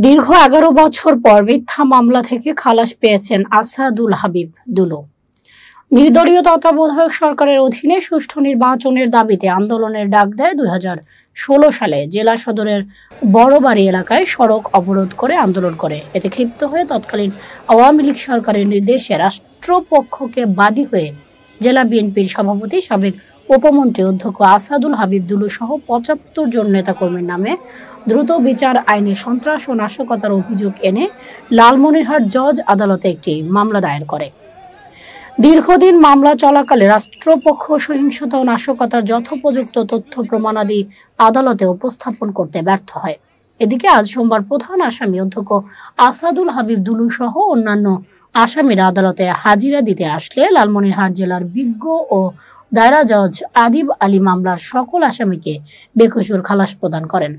দীর্ঘ ১১ বছর পর মিথ্যা মামলা থেকে খালাস পেয়েছেন আসাদুল হাবিব দুলু। নির্দলীয় তত্ত্বাবধায়ক সরকারের অধীনে সুষ্ঠু নির্বাচনের দাবিতে আন্দোলনের ডাক দেয় ২০১৬ সালে জেলা সদরের বড়বাড়ি এলাকায় সড়ক অবরোধ করে আন্দোলন করে। এতে ক্ষিপ্ত হয়ে তৎকালীন আওয়ামী লীগ সরকারের নির্দেশে রাষ্ট্রপক্ষকে বাদী হয়ে জেলা বিএনপির সভাপতি সাবেক উপমন্ত্রী অধ্যক্ষ আসাদুল হাবিব দুলু সহ ৭৫ জন নেতাকর্মীর নামে দ্রুত বিচার আইনে সন্ত্রাস ও নাশকতার অভিযোগ এনে লালমনিরহাট জজ আদালতে একটি মামলা দায়ের করে। দীর্ঘদিন মামলা চলাকালে রাষ্ট্রপক্ষ সহিংসতা ও নাশকতার যথোপযুক্ত তথ্য প্রমাণাদি আদালতে উপস্থাপন করতে ব্যর্থ হয়। এদিকে আজ সোমবার প্রধান আসামি অধ্যক্ষ আসাদুল হাবিব দুলু সহ অন্যান্য আসামিরা আদালতে হাজিরা দিতে আসলে লালমনিরহাট জেলার বিজ্ঞ ও দায়রা জজ আদিব আলী মামলার সকল আসামিকে বেকসুর খালাস প্রদান করেন।